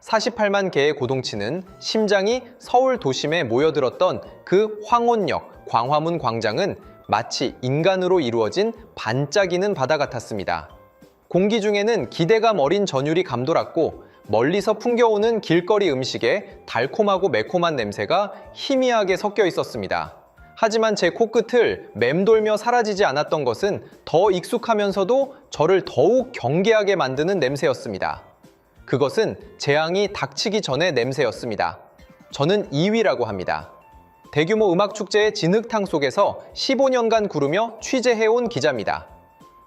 48만 개의 고동치는 심장이 서울 도심에 모여들었던 그 황혼역 광화문 광장은 마치 인간으로 이루어진 반짝이는 바다 같았습니다. 공기 중에는 기대감 어린 전율이 감돌았고 멀리서 풍겨오는 길거리 음식에 달콤하고 매콤한 냄새가 희미하게 섞여 있었습니다. 하지만 제 코끝을 맴돌며 사라지지 않았던 것은 더 익숙하면서도 저를 더욱 경계하게 만드는 냄새였습니다. 그것은 재앙이 닥치기 전의 냄새였습니다. 저는 이위라고 합니다. 대규모 음악축제의 진흙탕 속에서 15년간 구르며 취재해온 기자입니다.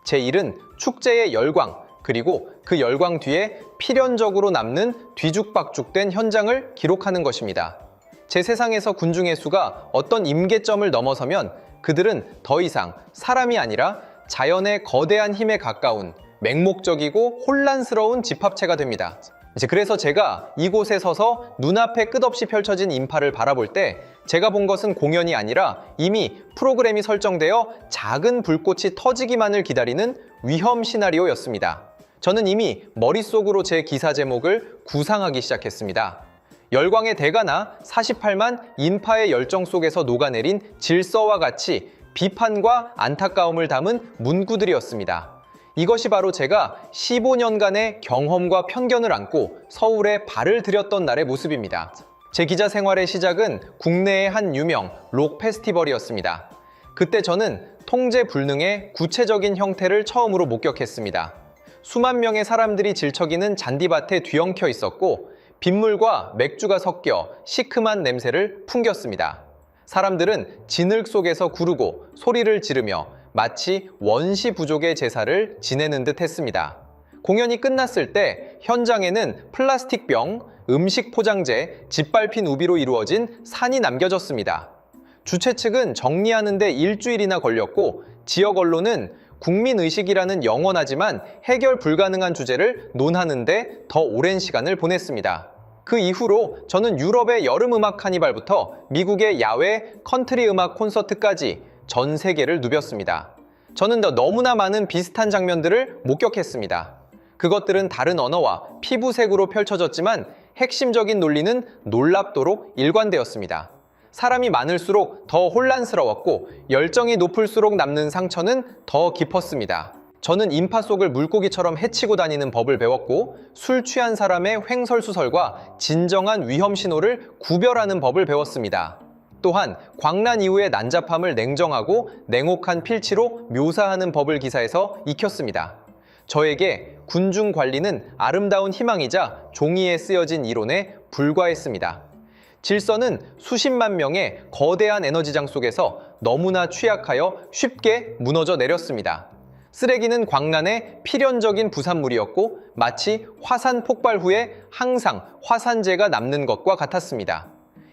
제 일은 축제의 열광, 그리고 그 열광 뒤에 필연적으로 남는 뒤죽박죽된 현장을 기록하는 것입니다. 제 세상에서 군중의 수가 어떤 임계점을 넘어서면 그들은 더 이상 사람이 아니라 자연의 거대한 힘에 가까운 맹목적이고 혼란스러운 집합체가 됩니다. 그래서 제가 이곳에 서서 눈앞에 끝없이 펼쳐진 인파를 바라볼 때 제가 본 것은 공연이 아니라 이미 프로그램이 설정되어 작은 불꽃이 터지기만을 기다리는 위험 시나리오였습니다. 저는 이미 머릿속으로 제 기사 제목을 구상하기 시작했습니다. 열광의 대가나 48만 인파의 열정 속에서 녹아내린 질서와 같이 비판과 안타까움을 담은 문구들이었습니다. 이것이 바로 제가 15년간의 경험과 편견을 안고 서울에 발을 들였던 날의 모습입니다. 제 기자 생활의 시작은 국내의 한 유명 록 페스티벌이었습니다. 그때 저는 통제 불능의 구체적인 형태를 처음으로 목격했습니다. 수만 명의 사람들이 질척이는 잔디밭에 뒤엉켜 있었고 빗물과 맥주가 섞여 시큼한 냄새를 풍겼습니다. 사람들은 진흙 속에서 구르고 소리를 지르며 마치 원시 부족의 제사를 지내는 듯 했습니다. 공연이 끝났을 때 현장에는 플라스틱 병, 음식 포장재, 짓밟힌 우비로 이루어진 산이 남겨졌습니다. 주최 측은 정리하는 데 일주일이나 걸렸고 지역 언론은 국민의식이라는 영원하지만 해결 불가능한 주제를 논하는 데 더 오랜 시간을 보냈습니다. 그 이후로 저는 유럽의 여름 음악 카니발부터 미국의 야외 컨트리 음악 콘서트까지 전 세계를 누볐습니다. 저는 너무나 많은 비슷한 장면들을 목격했습니다. 그것들은 다른 언어와 피부색으로 펼쳐졌지만 핵심적인 논리는 놀랍도록 일관되었습니다. 사람이 많을수록 더 혼란스러웠고 열정이 높을수록 남는 상처는 더 깊었습니다. 저는 인파 속을 물고기처럼 헤치고 다니는 법을 배웠고 술 취한 사람의 횡설수설과 진정한 위험 신호를 구별하는 법을 배웠습니다. 또한 광란 이후의 난잡함을 냉정하고 냉혹한 필치로 묘사하는 법을 기사에서 익혔습니다. 저에게 군중 관리는 아름다운 희망이자 종이에 쓰여진 이론에 불과했습니다. 질서는 수십만 명의 거대한 에너지장 속에서 너무나 취약하여 쉽게 무너져 내렸습니다. 쓰레기는 광란의 필연적인 부산물이었고 마치 화산 폭발 후에 항상 화산재가 남는 것과 같았습니다.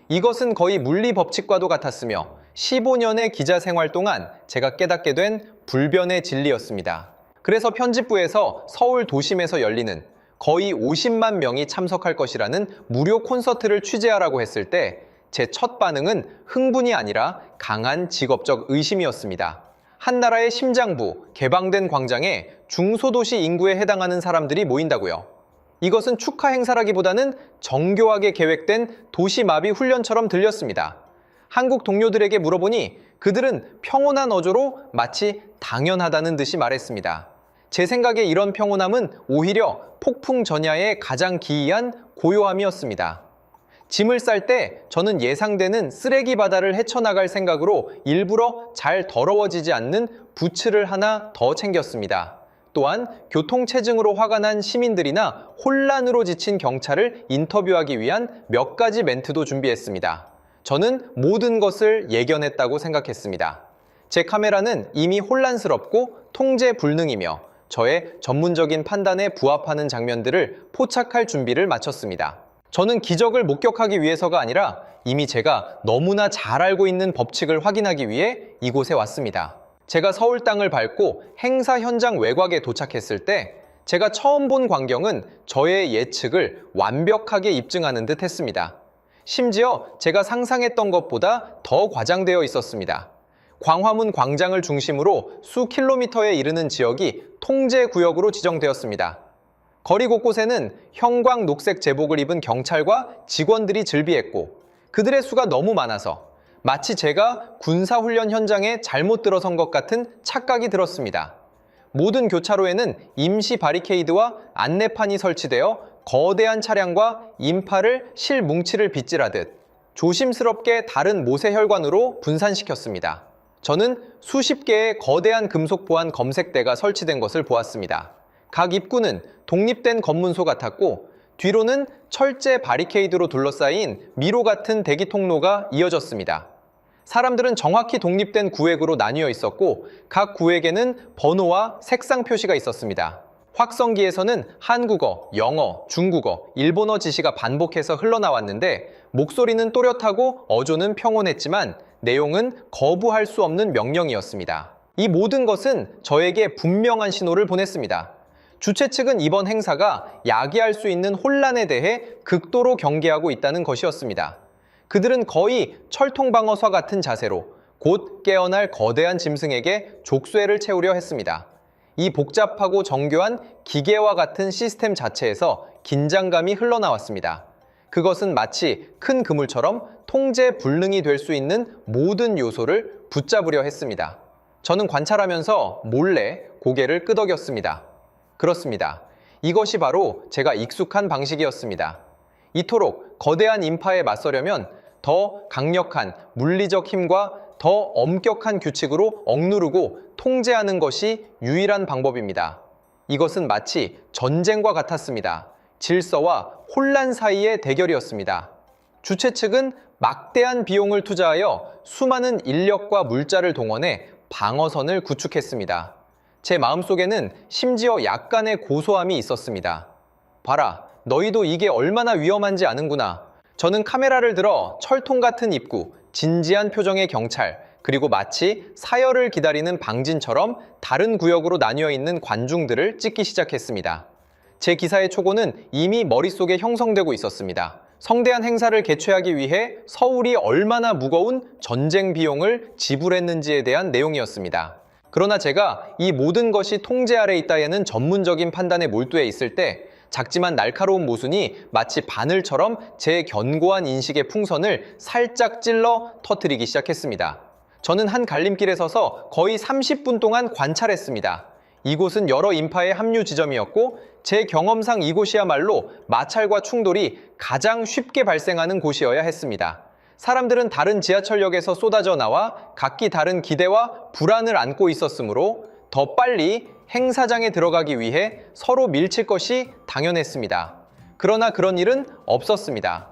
이것은 거의 물리 법칙과도 같았으며 15년의 기자 생활 동안 제가 깨닫게 된 불변의 진리였습니다. 그래서 편집부에서 서울 도심에서 열리는 거의 50만 명이 참석할 것이라는 무료 콘서트를 취재하라고 했을 때 제 첫 반응은 흥분이 아니라 강한 직업적 의심이었습니다. 한 나라의 심장부, 개방된 광장에 중소도시 인구에 해당하는 사람들이 모인다고요. 이것은 축하 행사라기보다는 정교하게 계획된 도시마비 훈련처럼 들렸습니다. 한국 동료들에게 물어보니 그들은 평온한 어조로 마치 당연하다는 듯이 말했습니다. 제 생각에 이런 평온함은 오히려 폭풍 전야의 가장 기이한 고요함이었습니다. 짐을 쌀 때 저는 예상되는 쓰레기 바다를 헤쳐나갈 생각으로 일부러 잘 더러워지지 않는 부츠를 하나 더 챙겼습니다. 또한 교통체증으로 화가 난 시민들이나 혼란으로 지친 경찰을 인터뷰하기 위한 몇 가지 멘트도 준비했습니다. 저는 모든 것을 예견했다고 생각했습니다. 제 카메라는 이미 혼란스럽고 통제 불능이며 저의 전문적인 판단에 부합하는 장면들을 포착할 준비를 마쳤습니다. 저는 기적을 목격하기 위해서가 아니라 이미 제가 너무나 잘 알고 있는 법칙을 확인하기 위해 이곳에 왔습니다. 제가 서울 땅을 밟고 행사 현장 외곽에 도착했을 때 제가 처음 본 광경은 저의 예측을 완벽하게 입증하는 듯 했습니다. 심지어 제가 상상했던 것보다 더 과장되어 있었습니다. 광화문 광장을 중심으로 수 킬로미터에 이르는 지역이 통제 구역으로 지정되었습니다. 거리 곳곳에는 형광 녹색 제복을 입은 경찰과 직원들이 즐비했고 그들의 수가 너무 많아서 마치 제가 군사훈련 현장에 잘못 들어선 것 같은 착각이 들었습니다. 모든 교차로에는 임시 바리케이드와 안내판이 설치되어 거대한 차량과 인파를 실뭉치를 빗질하듯 조심스럽게 다른 모세혈관으로 분산시켰습니다. 저는 수십 개의 거대한 금속 보안 검색대가 설치된 것을 보았습니다. 각 입구는 독립된 검문소 같았고 뒤로는 철제 바리케이드로 둘러싸인 미로 같은 대기 통로가 이어졌습니다. 사람들은 정확히 독립된 구획으로 나뉘어 있었고 각 구획에는 번호와 색상 표시가 있었습니다. 확성기에서는 한국어, 영어, 중국어, 일본어 지시가 반복해서 흘러나왔는데 목소리는 또렷하고 어조는 평온했지만 내용은 거부할 수 없는 명령이었습니다. 이 모든 것은 저에게 분명한 신호를 보냈습니다. 주최 측은 이번 행사가 야기할 수 있는 혼란에 대해 극도로 경계하고 있다는 것이었습니다. 그들은 거의 철통방어사 같은 자세로 곧 깨어날 거대한 짐승에게 족쇄를 채우려 했습니다. 이 복잡하고 정교한 기계와 같은 시스템 자체에서 긴장감이 흘러나왔습니다. 그것은 마치 큰 그물처럼 통제 불능이 될 수 있는 모든 요소를 붙잡으려 했습니다. 저는 관찰하면서 몰래 고개를 끄덕였습니다. 그렇습니다. 이것이 바로 제가 익숙한 방식이었습니다. 이토록 거대한 인파에 맞서려면 더 강력한 물리적 힘과 더 엄격한 규칙으로 억누르고 통제하는 것이 유일한 방법입니다. 이것은 마치 전쟁과 같았습니다. 질서와 혼란 사이의 대결이었습니다. 주최 측은 막대한 비용을 투자하여 수많은 인력과 물자를 동원해 방어선을 구축했습니다. 제 마음속에는 심지어 약간의 고소함이 있었습니다. 봐라, 너희도 이게 얼마나 위험한지 아는구나. 저는 카메라를 들어 철통 같은 입구, 진지한 표정의 경찰, 그리고 마치 사열을 기다리는 방진처럼 다른 구역으로 나뉘어 있는 관중들을 찍기 시작했습니다. 제 기사의 초고는 이미 머릿속에 형성되고 있었습니다. 성대한 행사를 개최하기 위해 서울이 얼마나 무거운 전쟁 비용을 지불했는지에 대한 내용이었습니다. 그러나 제가 이 모든 것이 통제 아래 있다에는 전문적인 판단에 몰두해 있을 때 작지만 날카로운 모순이 마치 바늘처럼 제 견고한 인식의 풍선을 살짝 찔러 터뜨리기 시작했습니다. 저는 한 갈림길에 서서 거의 30분 동안 관찰했습니다. 이곳은 여러 인파의 합류 지점이었고 제 경험상 이곳이야말로 마찰과 충돌이 가장 쉽게 발생하는 곳이어야 했습니다. 사람들은 다른 지하철역에서 쏟아져 나와 각기 다른 기대와 불안을 안고 있었으므로 더 빨리 행사장에 들어가기 위해 서로 밀칠 것이 당연했습니다. 그러나 그런 일은 없었습니다.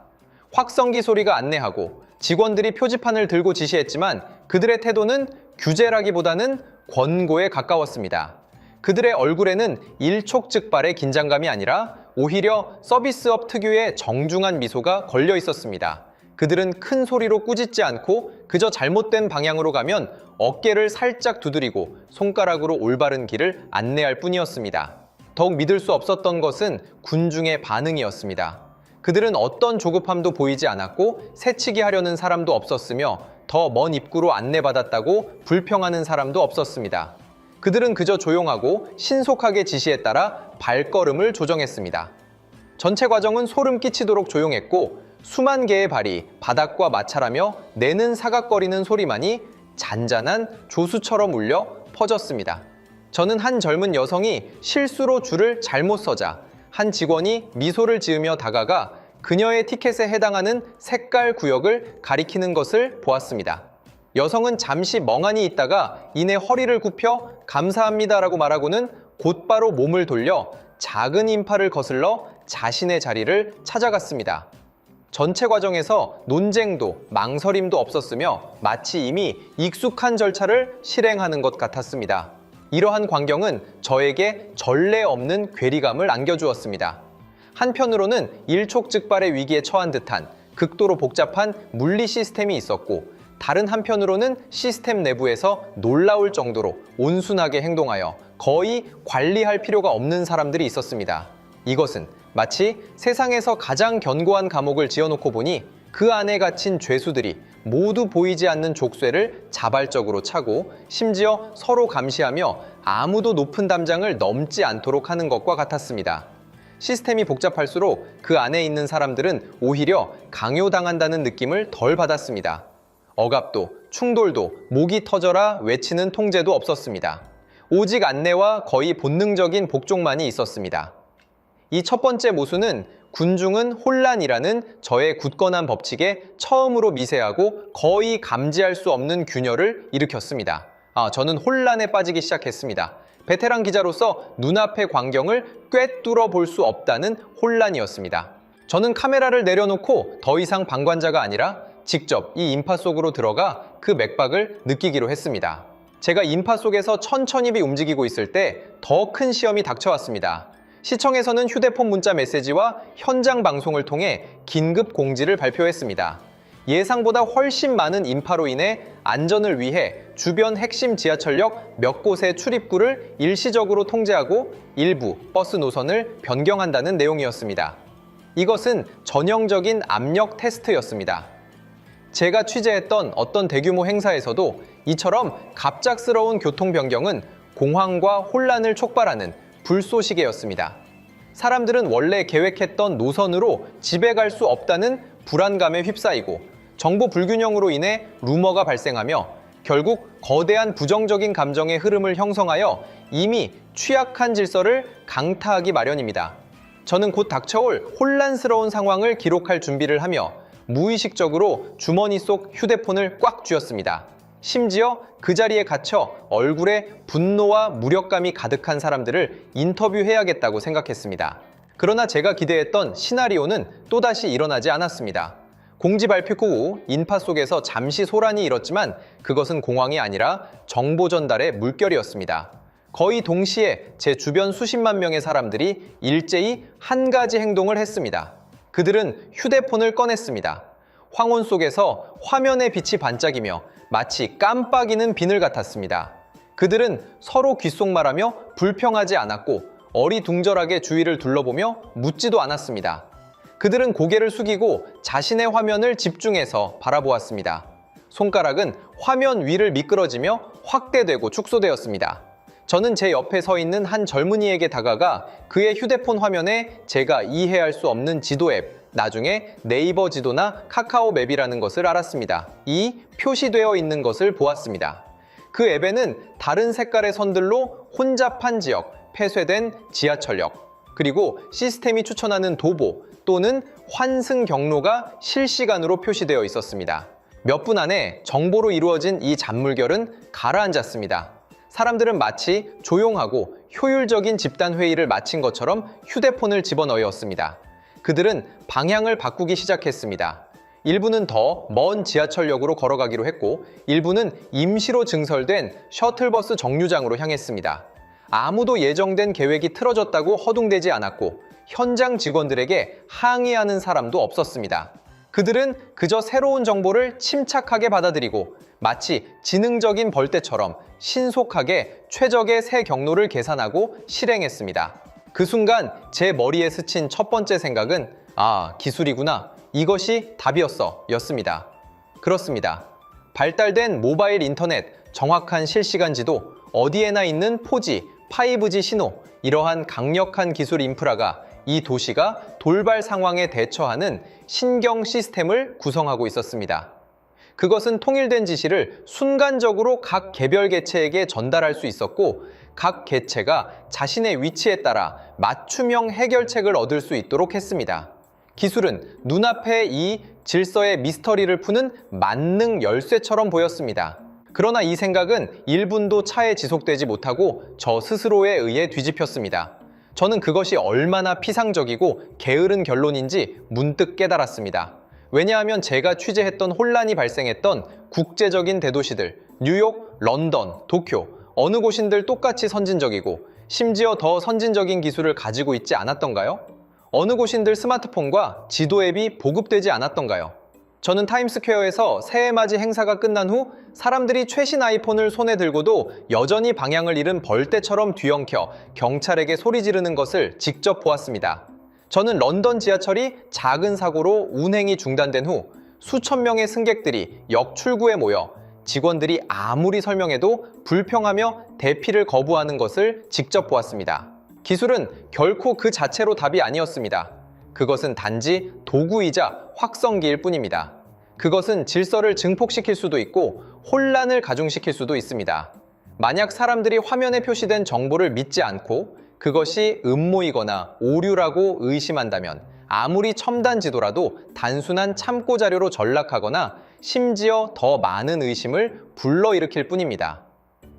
확성기 소리가 안내하고 직원들이 표지판을 들고 지시했지만 그들의 태도는 규제라기보다는 권고에 가까웠습니다. 그들의 얼굴에는 일촉즉발의 긴장감이 아니라 오히려 서비스업 특유의 정중한 미소가 걸려 있었습니다. 그들은 큰 소리로 꾸짖지 않고 그저 잘못된 방향으로 가면 어깨를 살짝 두드리고 손가락으로 올바른 길을 안내할 뿐이었습니다. 더욱 믿을 수 없었던 것은 군중의 반응이었습니다. 그들은 어떤 조급함도 보이지 않았고 새치기 하려는 사람도 없었으며 더 먼 입구로 안내받았다고 불평하는 사람도 없었습니다. 그들은 그저 조용하고 신속하게 지시에 따라 발걸음을 조정했습니다. 전체 과정은 소름 끼치도록 조용했고 수만 개의 발이 바닥과 마찰하며 내는 사각거리는 소리만이 잔잔한 조수처럼 울려 퍼졌습니다. 저는 한 젊은 여성이 실수로 줄을 잘못 서자 한 직원이 미소를 지으며 다가가 그녀의 티켓에 해당하는 색깔 구역을 가리키는 것을 보았습니다. 여성은 잠시 멍하니 있다가 이내 허리를 굽혀 감사합니다라고 말하고는 곧바로 몸을 돌려 작은 인파를 거슬러 자신의 자리를 찾아갔습니다. 전체 과정에서 논쟁도 망설임도 없었으며 마치 이미 익숙한 절차를 실행하는 것 같았습니다. 이러한 광경은 저에게 전례 없는 괴리감을 안겨주었습니다. 한편으로는 일촉즉발의 위기에 처한 듯한 극도로 복잡한 물리 시스템이 있었고 다른 한편으로는 시스템 내부에서 놀라울 정도로 온순하게 행동하여 거의 관리할 필요가 없는 사람들이 있었습니다. 이것은 마치 세상에서 가장 견고한 감옥을 지어놓고 보니 그 안에 갇힌 죄수들이 모두 보이지 않는 족쇄를 자발적으로 차고 심지어 서로 감시하며 아무도 높은 담장을 넘지 않도록 하는 것과 같았습니다. 시스템이 복잡할수록 그 안에 있는 사람들은 오히려 강요당한다는 느낌을 덜 받았습니다. 억압도, 충돌도, 목이 터져라 외치는 통제도 없었습니다. 오직 안내와 거의 본능적인 복종만이 있었습니다. 이 첫 번째 모순은 군중은 혼란이라는 저의 굳건한 법칙에 처음으로 미세하고 거의 감지할 수 없는 균열을 일으켰습니다. 저는 혼란에 빠지기 시작했습니다. 베테랑 기자로서 눈앞의 광경을 꿰뚫어 볼 수 없다는 혼란이었습니다. 저는 카메라를 내려놓고 더 이상 방관자가 아니라 직접 이 인파 속으로 들어가 그 맥박을 느끼기로 했습니다. 제가 인파 속에서 천천히 움직이고 있을 때 더 큰 시험이 닥쳐왔습니다. 시청에서는 휴대폰 문자 메시지와 현장 방송을 통해 긴급 공지를 발표했습니다. 예상보다 훨씬 많은 인파로 인해 안전을 위해 주변 핵심 지하철역 몇 곳의 출입구를 일시적으로 통제하고 일부 버스 노선을 변경한다는 내용이었습니다. 이것은 전형적인 압력 테스트였습니다. 제가 취재했던 어떤 대규모 행사에서도 이처럼 갑작스러운 교통 변경은 공황과 혼란을 촉발하는 불쏘시개였습니다. 사람들은 원래 계획했던 노선으로 집에 갈 수 없다는 불안감에 휩싸이고 정보 불균형으로 인해 루머가 발생하며 결국 거대한 부정적인 감정의 흐름을 형성하여 이미 취약한 질서를 강타하기 마련입니다. 저는 곧 닥쳐올 혼란스러운 상황을 기록할 준비를 하며 무의식적으로 주머니 속 휴대폰을 꽉 쥐었습니다. 심지어 그 자리에 갇혀 얼굴에 분노와 무력감이 가득한 사람들을 인터뷰해야겠다고 생각했습니다. 그러나 제가 기대했던 시나리오는 또다시 일어나지 않았습니다. 공지 발표 후 인파 속에서 잠시 소란이 일었지만 그것은 공황이 아니라 정보 전달의 물결이었습니다. 거의 동시에 제 주변 수십만 명의 사람들이 일제히 한 가지 행동을 했습니다. 그들은 휴대폰을 꺼냈습니다. 황혼 속에서 화면의 빛이 반짝이며 마치 깜빡이는 비늘 같았습니다. 그들은 서로 귓속말하며 불평하지 않았고 어리둥절하게 주위를 둘러보며 묻지도 않았습니다. 그들은 고개를 숙이고 자신의 화면을 집중해서 바라보았습니다. 손가락은 화면 위를 미끄러지며 확대되고 축소되었습니다. 저는 제 옆에 서 있는 한 젊은이에게 다가가 그의 휴대폰 화면에 제가 이해할 수 없는 지도 앱, 나중에 네이버 지도나 카카오 맵이라는 것을 알았습니다. 이 표시되어 있는 것을 보았습니다. 그 앱에는 다른 색깔의 선들로 혼잡한 지역, 폐쇄된 지하철역, 그리고 시스템이 추천하는 도보 또는 환승 경로가 실시간으로 표시되어 있었습니다. 몇 분 안에 정보로 이루어진 이 잔물결은 가라앉았습니다. 사람들은 마치 조용하고 효율적인 집단 회의를 마친 것처럼 휴대폰을 집어넣었습니다. 그들은 방향을 바꾸기 시작했습니다. 일부는 더 먼 지하철역으로 걸어가기로 했고 일부는 임시로 증설된 셔틀버스 정류장으로 향했습니다. 아무도 예정된 계획이 틀어졌다고 허둥대지 않았고 현장 직원들에게 항의하는 사람도 없었습니다. 그들은 그저 새로운 정보를 침착하게 받아들이고 마치 지능적인 벌떼처럼 신속하게 최적의 새 경로를 계산하고 실행했습니다. 그 순간 제 머리에 스친 첫 번째 생각은 기술이구나. 이것이 답이었어. 였습니다. 그렇습니다. 발달된 모바일 인터넷, 정확한 실시간 지도, 어디에나 있는 4G, 5G 신호, 이러한 강력한 기술 인프라가 이 도시가 돌발 상황에 대처하는 신경 시스템을 구성하고 있었습니다. 그것은 통일된 지시를 순간적으로 각 개별 개체에게 전달할 수 있었고 각 개체가 자신의 위치에 따라 맞춤형 해결책을 얻을 수 있도록 했습니다. 기술은 눈앞에 이 질서의 미스터리를 푸는 만능 열쇠처럼 보였습니다. 그러나 이 생각은 1분도 차에 지속되지 못하고 저 스스로에 의해 뒤집혔습니다. 저는 그것이 얼마나 피상적이고 게으른 결론인지 문득 깨달았습니다. 왜냐하면 제가 취재했던 혼란이 발생했던 국제적인 대도시들, 뉴욕, 런던, 도쿄, 어느 곳인들 똑같이 선진적이고 심지어 더 선진적인 기술을 가지고 있지 않았던가요? 어느 곳인들 스마트폰과 지도 앱이 보급되지 않았던가요? 저는 타임스퀘어에서 새해맞이 행사가 끝난 후 사람들이 최신 아이폰을 손에 들고도 여전히 방향을 잃은 벌떼처럼 뒤엉켜 경찰에게 소리 지르는 것을 직접 보았습니다. 저는 런던 지하철이 작은 사고로 운행이 중단된 후 수천 명의 승객들이 역 출구에 모여 직원들이 아무리 설명해도 불평하며 대피를 거부하는 것을 직접 보았습니다. 기술은 결코 그 자체로 답이 아니었습니다. 그것은 단지 도구이자 확성기일 뿐입니다. 그것은 질서를 증폭시킬 수도 있고 혼란을 가중시킬 수도 있습니다. 만약 사람들이 화면에 표시된 정보를 믿지 않고 그것이 음모이거나 오류라고 의심한다면 아무리 첨단 지도라도 단순한 참고 자료로 전락하거나 심지어 더 많은 의심을 불러일으킬 뿐입니다.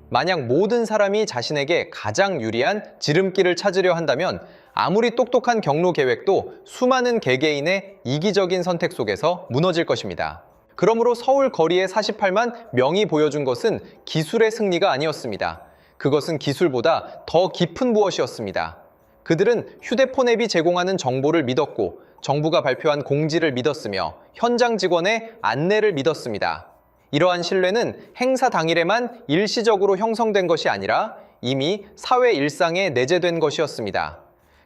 만약 모든 사람이 자신에게 가장 유리한 지름길을 찾으려 한다면 아무리 똑똑한 경로 계획도 수많은 개개인의 이기적인 선택 속에서 무너질 것입니다. 그러므로 서울 거리의 48만 명이 보여준 것은 기술의 승리가 아니었습니다. 그것은 기술보다 더 깊은 무엇이었습니다. 그들은 휴대폰 앱이 제공하는 정보를 믿었고 정부가 발표한 공지를 믿었으며 현장 직원의 안내를 믿었습니다. 이러한 신뢰는 행사 당일에만 일시적으로 형성된 것이 아니라 이미 사회 일상에 내재된 것이었습니다.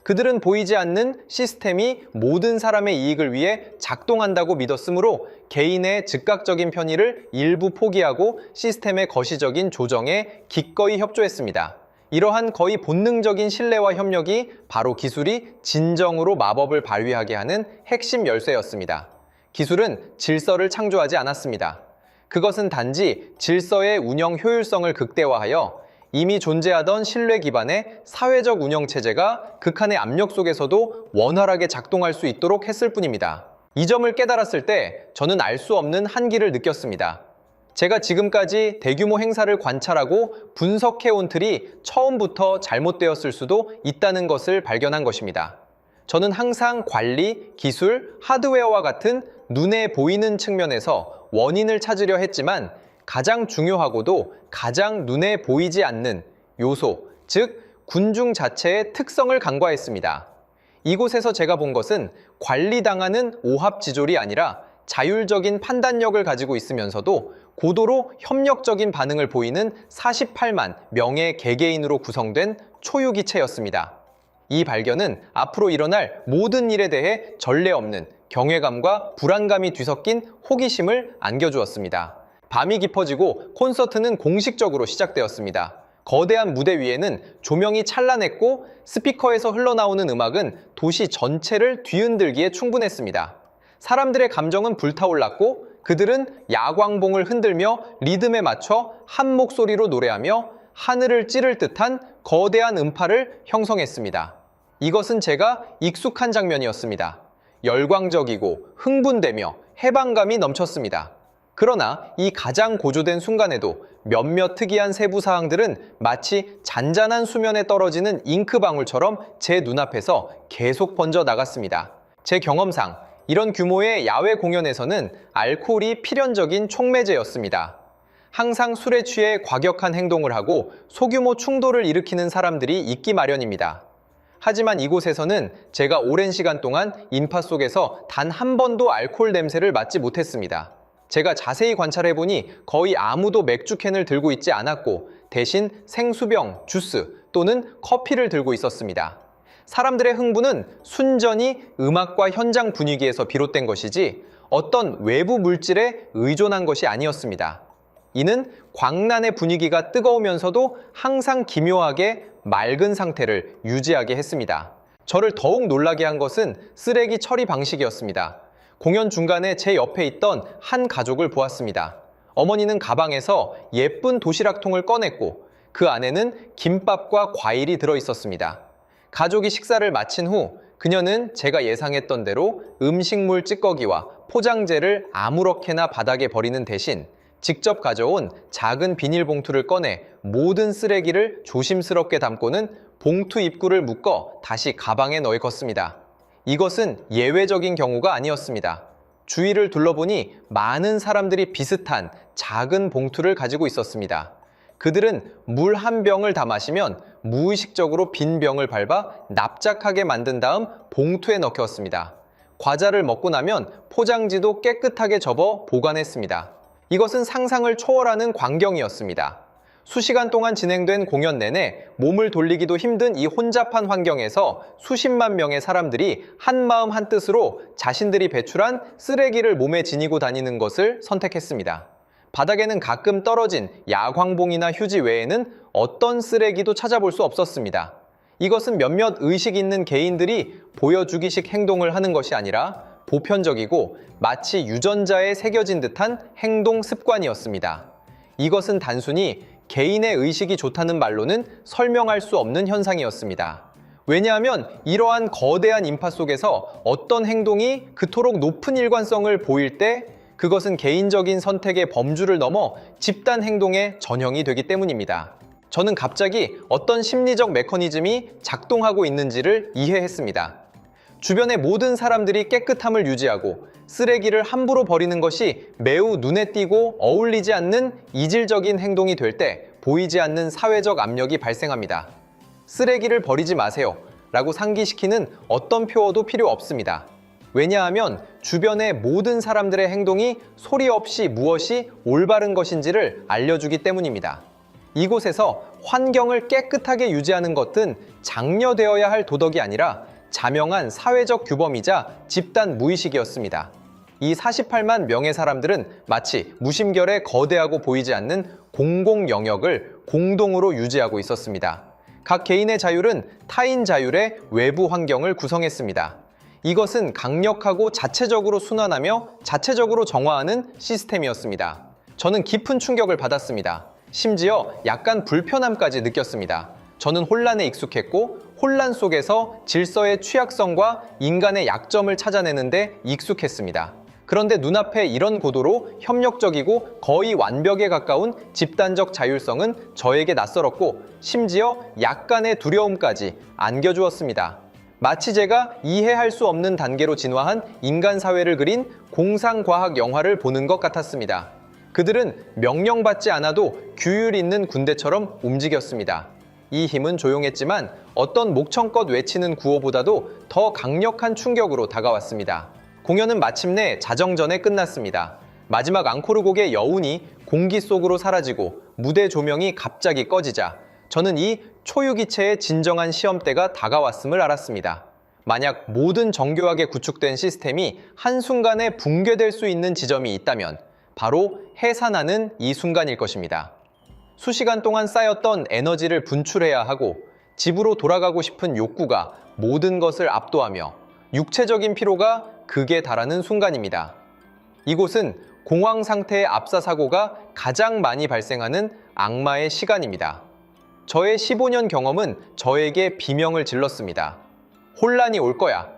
그들은 보이지 않는 시스템이 모든 사람의 이익을 위해 작동한다고 믿었으므로 개인의 즉각적인 편의를 일부 포기하고 시스템의 거시적인 조정에 기꺼이 협조했습니다. 이러한 거의 본능적인 신뢰와 협력이 바로 기술이 진정으로 마법을 발휘하게 하는 핵심 열쇠였습니다. 기술은 질서를 창조하지 않았습니다. 그것은 단지 질서의 운영 효율성을 극대화하여 이미 존재하던 신뢰 기반의 사회적 운영 체제가 극한의 압력 속에서도 원활하게 작동할 수 있도록 했을 뿐입니다. 이 점을 깨달았을 때 저는 알 수 없는 한기를 느꼈습니다. 제가 지금까지 대규모 행사를 관찰하고 분석해온 틀이 처음부터 잘못되었을 수도 있다는 것을 발견한 것입니다. 저는 항상 관리, 기술, 하드웨어와 같은 눈에 보이는 측면에서 원인을 찾으려 했지만 가장 중요하고도 가장 눈에 보이지 않는 요소, 즉 군중 자체의 특성을 간과했습니다. 이곳에서 제가 본 것은 관리당하는 오합지졸이 아니라 자율적인 판단력을 가지고 있으면서도 고도로 협력적인 반응을 보이는 48만 명의 개개인으로 구성된 초유기체였습니다. 이 발견은 앞으로 일어날 모든 일에 대해 전례 없는 경외감과 불안감이 뒤섞인 호기심을 안겨주었습니다. 밤이 깊어지고 콘서트는 공식적으로 시작되었습니다. 거대한 무대 위에는 조명이 찬란했고 스피커에서 흘러나오는 음악은 도시 전체를 뒤흔들기에 충분했습니다. 사람들의 감정은 불타올랐고 그들은 야광봉을 흔들며 리듬에 맞춰 한 목소리로 노래하며 하늘을 찌를 듯한 거대한 음파를 형성했습니다. 이것은 제가 익숙한 장면이었습니다. 열광적이고 흥분되며 해방감이 넘쳤습니다. 그러나 이 가장 고조된 순간에도 몇몇 특이한 세부 사항들은 마치 잔잔한 수면에 떨어지는 잉크방울처럼 제 눈앞에서 계속 번져 나갔습니다. 제 경험상 이런 규모의 야외 공연에서는 알코올이 필연적인 촉매제였습니다. 항상 술에 취해 과격한 행동을 하고 소규모 충돌을 일으키는 사람들이 있기 마련입니다. 하지만 이곳에서는 제가 오랜 시간 동안 인파 속에서 단 한 번도 알코올 냄새를 맡지 못했습니다. 제가 자세히 관찰해보니 거의 아무도 맥주캔을 들고 있지 않았고 대신 생수병, 주스 또는 커피를 들고 있었습니다. 사람들의 흥분은 순전히 음악과 현장 분위기에서 비롯된 것이지 어떤 외부 물질에 의존한 것이 아니었습니다. 이는 광란의 분위기가 뜨거우면서도 항상 기묘하게 맑은 상태를 유지하게 했습니다. 저를 더욱 놀라게 한 것은 쓰레기 처리 방식이었습니다. 공연 중간에 제 옆에 있던 한 가족을 보았습니다. 어머니는 가방에서 예쁜 도시락통을 꺼냈고 그 안에는 김밥과 과일이 들어 있었습니다. 가족이 식사를 마친 후 그녀는 제가 예상했던 대로 음식물 찌꺼기와 포장재를 아무렇게나 바닥에 버리는 대신 직접 가져온 작은 비닐봉투를 꺼내 모든 쓰레기를 조심스럽게 담고는 봉투 입구를 묶어 다시 가방에 넣었습니다. 이것은 예외적인 경우가 아니었습니다. 주위를 둘러보니 많은 사람들이 비슷한 작은 봉투를 가지고 있었습니다. 그들은 물 한 병을 다 마시면 무의식적으로 빈 병을 밟아 납작하게 만든 다음 봉투에 넣었습니다. 과자를 먹고 나면 포장지도 깨끗하게 접어 보관했습니다. 이것은 상상을 초월하는 광경이었습니다. 수시간 동안 진행된 공연 내내 몸을 돌리기도 힘든 이 혼잡한 환경에서 수십만 명의 사람들이 한마음 한뜻으로 자신들이 배출한 쓰레기를 몸에 지니고 다니는 것을 선택했습니다. 바닥에는 가끔 떨어진 야광봉이나 휴지 외에는 어떤 쓰레기도 찾아볼 수 없었습니다. 이것은 몇몇 의식 있는 개인들이 보여주기식 행동을 하는 것이 아니라 보편적이고 마치 유전자에 새겨진 듯한 행동 습관이었습니다. 이것은 단순히 개인의 의식이 좋다는 말로는 설명할 수 없는 현상이었습니다. 왜냐하면 이러한 거대한 인파 속에서 어떤 행동이 그토록 높은 일관성을 보일 때 그것은 개인적인 선택의 범주를 넘어 집단 행동의 전형이 되기 때문입니다. 저는 갑자기 어떤 심리적 메커니즘이 작동하고 있는지를 이해했습니다. 주변의 모든 사람들이 깨끗함을 유지하고 쓰레기를 함부로 버리는 것이 매우 눈에 띄고 어울리지 않는 이질적인 행동이 될 때 보이지 않는 사회적 압력이 발생합니다. 쓰레기를 버리지 마세요 라고 상기시키는 어떤 표어도 필요 없습니다. 왜냐하면 주변의 모든 사람들의 행동이 소리 없이 무엇이 올바른 것인지를 알려주기 때문입니다. 이곳에서 환경을 깨끗하게 유지하는 것은 장려되어야 할 도덕이 아니라 자명한 사회적 규범이자 집단 무의식이었습니다. 이 48만 명의 사람들은 마치 무심결에 거대하고 보이지 않는 공공 영역을 공동으로 유지하고 있었습니다. 각 개인의 자율은 타인 자율의 외부 환경을 구성했습니다. 이것은 강력하고 자체적으로 순환하며 자체적으로 정화하는 시스템이었습니다. 저는 깊은 충격을 받았습니다. 심지어 약간 불편함까지 느꼈습니다. 저는 혼란에 익숙했고 혼란 속에서 질서의 취약성과 인간의 약점을 찾아내는데 익숙했습니다. 그런데 눈앞에 이런 고도로 협력적이고 거의 완벽에 가까운 집단적 자율성은 저에게 낯설었고 심지어 약간의 두려움까지 안겨주었습니다. 마치 제가 이해할 수 없는 단계로 진화한 인간 사회를 그린 공상과학 영화를 보는 것 같았습니다. 그들은 명령받지 않아도 규율 있는 군대처럼 움직였습니다. 이 힘은 조용했지만 어떤 목청껏 외치는 구호보다도 더 강력한 충격으로 다가왔습니다. 공연은 마침내 자정전에 끝났습니다. 마지막 앙코르 곡의 여운이 공기 속으로 사라지고 무대 조명이 갑자기 꺼지자 저는 이 초유기체의 진정한 시험대가 다가왔음을 알았습니다. 만약 모든 정교하게 구축된 시스템이 한순간에 붕괴될 수 있는 지점이 있다면 바로 해산하는 이 순간일 것입니다. 수시간 동안 쌓였던 에너지를 분출해야 하고 집으로 돌아가고 싶은 욕구가 모든 것을 압도하며 육체적인 피로가 극에 달하는 순간입니다. 이곳은 공황 상태의 압사 사고가 가장 많이 발생하는 악마의 시간입니다. 저의 15년 경험은 저에게 비명을 질렀습니다. 혼란이 올 거야.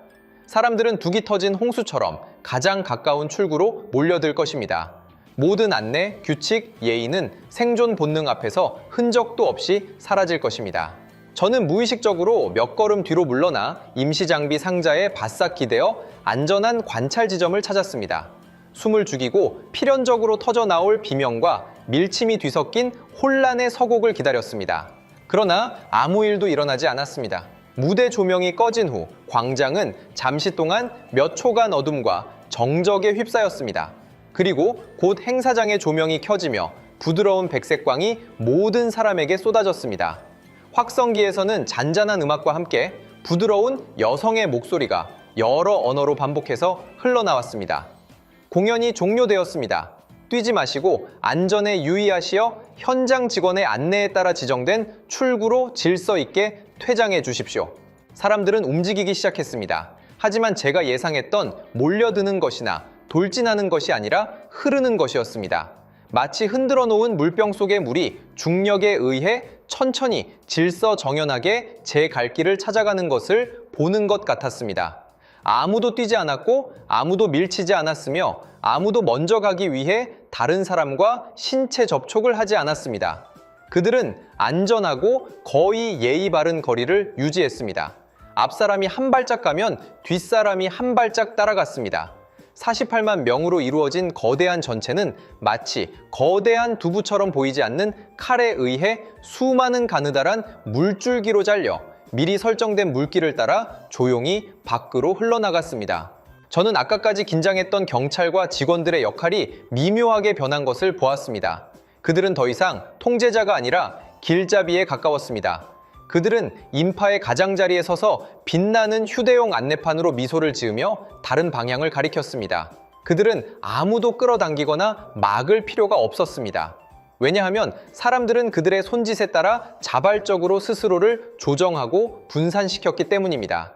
사람들은 둑이 터진 홍수처럼 가장 가까운 출구로 몰려들 것입니다. 모든 안내, 규칙, 예의는 생존 본능 앞에서 흔적도 없이 사라질 것입니다. 저는 무의식적으로 몇 걸음 뒤로 물러나 임시장비 상자에 바싹 기대어 안전한 관찰 지점을 찾았습니다. 숨을 죽이고 필연적으로 터져나올 비명과 밀침이 뒤섞인 혼란의 서곡을 기다렸습니다. 그러나 아무 일도 일어나지 않았습니다. 무대 조명이 꺼진 후 광장은 잠시 동안 몇 초간 어둠과 정적에 휩싸였습니다. 그리고 곧 행사장의 조명이 켜지며 부드러운 백색광이 모든 사람에게 쏟아졌습니다. 확성기에서는 잔잔한 음악과 함께 부드러운 여성의 목소리가 여러 언어로 반복해서 흘러나왔습니다. 공연이 종료되었습니다. 뛰지 마시고 안전에 유의하시어 현장 직원의 안내에 따라 지정된 출구로 질서 있게 퇴장해 주십시오. 사람들은 움직이기 시작했습니다. 하지만 제가 예상했던 몰려드는 것이나 돌진하는 것이 아니라 흐르는 것이었습니다. 마치 흔들어 놓은 물병 속의 물이 중력에 의해 천천히 질서정연하게 제 갈 길을 찾아가는 것을 보는 것 같았습니다. 아무도 뛰지 않았고 아무도 밀치지 않았으며 아무도 먼저 가기 위해 다른 사람과 신체 접촉을 하지 않았습니다. 그들은 안전하고 거의 예의 바른 거리를 유지했습니다. 앞사람이 한 발짝 가면 뒷사람이 한 발짝 따라갔습니다. 48만 명으로 이루어진 거대한 전체는 마치 거대한 두부처럼 보이지 않는 칼에 의해 수많은 가느다란 물줄기로 잘려 미리 설정된 물길을 따라 조용히 밖으로 흘러나갔습니다. 저는 아까까지 긴장했던 경찰과 직원들의 역할이 미묘하게 변한 것을 보았습니다. 그들은 더 이상 통제자가 아니라 길잡이에 가까웠습니다. 그들은 인파의 가장자리에 서서 빛나는 휴대용 안내판으로 미소를 지으며 다른 방향을 가리켰습니다. 그들은 아무도 끌어당기거나 막을 필요가 없었습니다. 왜냐하면 사람들은 그들의 손짓에 따라 자발적으로 스스로를 조정하고 분산시켰기 때문입니다.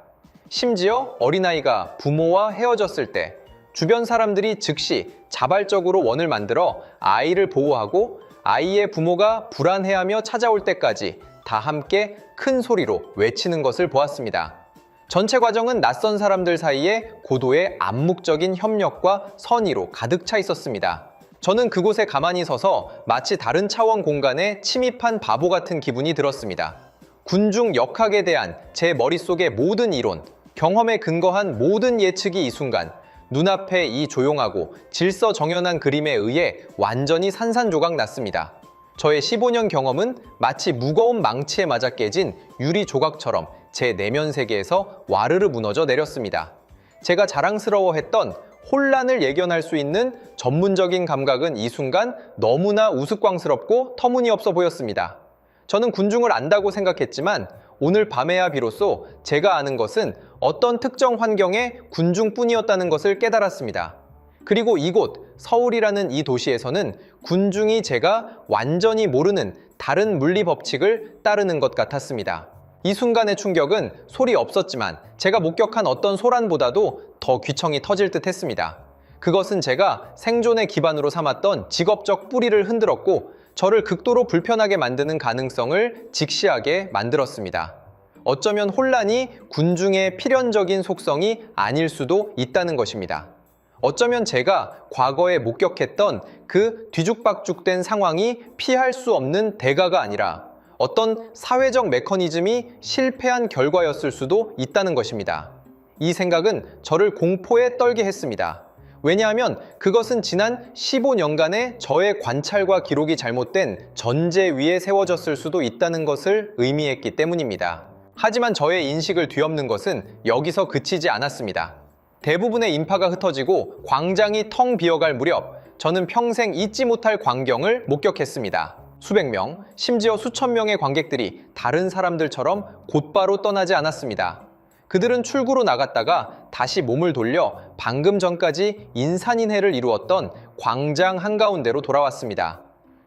심지어 어린아이가 부모와 헤어졌을 때 주변 사람들이 즉시 자발적으로 원을 만들어 아이를 보호하고 아이의 부모가 불안해하며 찾아올 때까지 다 함께 큰 소리로 외치는 것을 보았습니다. 전체 과정은 낯선 사람들 사이에 고도의 암묵적인 협력과 선의로 가득 차 있었습니다. 저는 그곳에 가만히 서서 마치 다른 차원 공간에 침입한 바보 같은 기분이 들었습니다. 군중 역학에 대한 제 머릿속의 모든 이론, 경험에 근거한 모든 예측이 이 순간 눈앞에 이 조용하고 질서정연한 그림에 의해 완전히 산산조각 났습니다. 저의 15년 경험은 마치 무거운 망치에 맞아 깨진 유리 조각처럼 제 내면 세계에서 와르르 무너져 내렸습니다. 제가 자랑스러워했던 혼란을 예견할 수 있는 전문적인 감각은 이 순간 너무나 우스꽝스럽고 터무니없어 보였습니다. 저는 군중을 안다고 생각했지만 오늘 밤에야 비로소 제가 아는 것은 어떤 특정 환경의 군중뿐이었다는 것을 깨달았습니다. 그리고 이곳 서울이라는 이 도시에서는 군중이 제가 완전히 모르는 다른 물리 법칙을 따르는 것 같았습니다. 이 순간의 충격은 소리 없었지만 제가 목격한 어떤 소란보다도 더 귀청이 터질 듯 했습니다. 그것은 제가 생존의 기반으로 삼았던 직업적 뿌리를 흔들었고 저를 극도로 불편하게 만드는 가능성을 직시하게 만들었습니다. 어쩌면 혼란이 군중의 필연적인 속성이 아닐 수도 있다는 것입니다. 어쩌면 제가 과거에 목격했던 그 뒤죽박죽된 상황이 피할 수 없는 대가가 아니라 어떤 사회적 메커니즘이 실패한 결과였을 수도 있다는 것입니다. 이 생각은 저를 공포에 떨게 했습니다. 왜냐하면 그것은 지난 15년간의 저의 관찰과 기록이 잘못된 전제 위에 세워졌을 수도 있다는 것을 의미했기 때문입니다. 하지만 저의 인식을 뒤엎는 것은 여기서 그치지 않았습니다. 대부분의 인파가 흩어지고 광장이 텅 비어갈 무렵 저는 평생 잊지 못할 광경을 목격했습니다. 수백 명, 심지어 수천 명의 관객들이 다른 사람들처럼 곧바로 떠나지 않았습니다. 그들은 출구로 나갔다가 다시 몸을 돌려 방금 전까지 인산인해를 이루었던 광장 한가운데로 돌아왔습니다.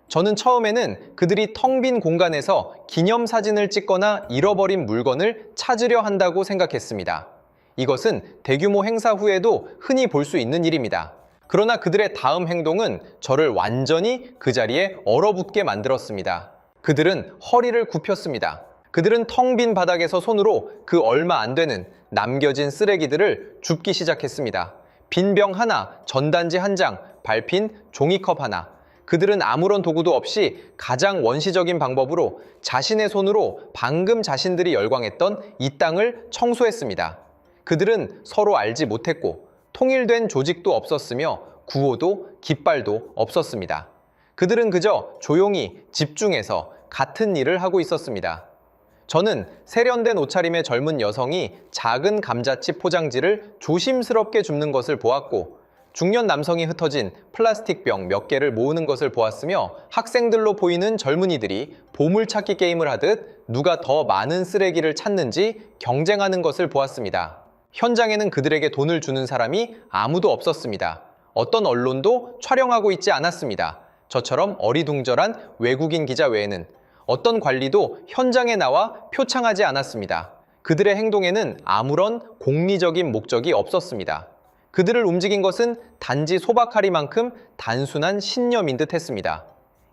저는 처음에는 그들이 텅 빈 공간에서 기념사진을 찍거나 잃어버린 물건을 찾으려 한다고 생각했습니다. 이것은 대규모 행사 후에도 흔히 볼 수 있는 일입니다. 그러나 그들의 다음 행동은 저를 완전히 그 자리에 얼어붙게 만들었습니다. 그들은 허리를 굽혔습니다. 그들은 텅 빈 바닥에서 손으로 그 얼마 안 되는 남겨진 쓰레기들을 줍기 시작했습니다. 빈 병 하나, 전단지 한 장, 밟힌 종이컵 하나. 그들은 아무런 도구도 없이 가장 원시적인 방법으로 자신의 손으로 방금 자신들이 열광했던 이 땅을 청소했습니다. 그들은 서로 알지 못했고 통일된 조직도 없었으며 구호도 깃발도 없었습니다. 그들은 그저 조용히 집중해서 같은 일을 하고 있었습니다. 저는 세련된 옷차림의 젊은 여성이 작은 감자칩 포장지를 조심스럽게 줍는 것을 보았고 중년 남성이 흩어진 플라스틱 병 몇 개를 모으는 것을 보았으며 학생들로 보이는 젊은이들이 보물찾기 게임을 하듯 누가 더 많은 쓰레기를 찾는지 경쟁하는 것을 보았습니다. 현장에는 그들에게 돈을 주는 사람이 아무도 없었습니다. 어떤 언론도 촬영하고 있지 않았습니다. 저처럼 어리둥절한 외국인 기자 외에는 어떤 관리도 현장에 나와 표창하지 않았습니다. 그들의 행동에는 아무런 공리적인 목적이 없었습니다. 그들을 움직인 것은 단지 소박하리만큼 단순한 신념인 듯 했습니다.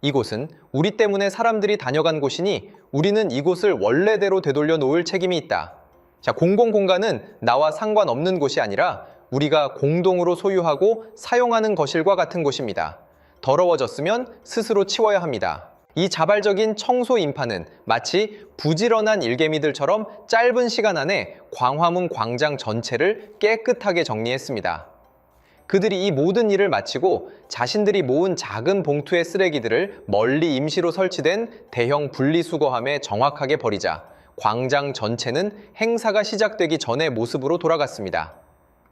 이곳은 우리 때문에 사람들이 다녀간 곳이니 우리는 이곳을 원래대로 되돌려 놓을 책임이 있다. 공공공간은 나와 상관없는 곳이 아니라 우리가 공동으로 소유하고 사용하는 것일과 같은 곳입니다. 더러워졌으면 스스로 치워야 합니다. 이 자발적인 청소 인파는 마치 부지런한 일개미들처럼 짧은 시간 안에 광화문 광장 전체를 깨끗하게 정리했습니다. 그들이 이 모든 일을 마치고 자신들이 모은 작은 봉투의 쓰레기들을 멀리 임시로 설치된 대형 분리수거함에 정확하게 버리자 광장 전체는 행사가 시작되기 전의 모습으로 돌아갔습니다.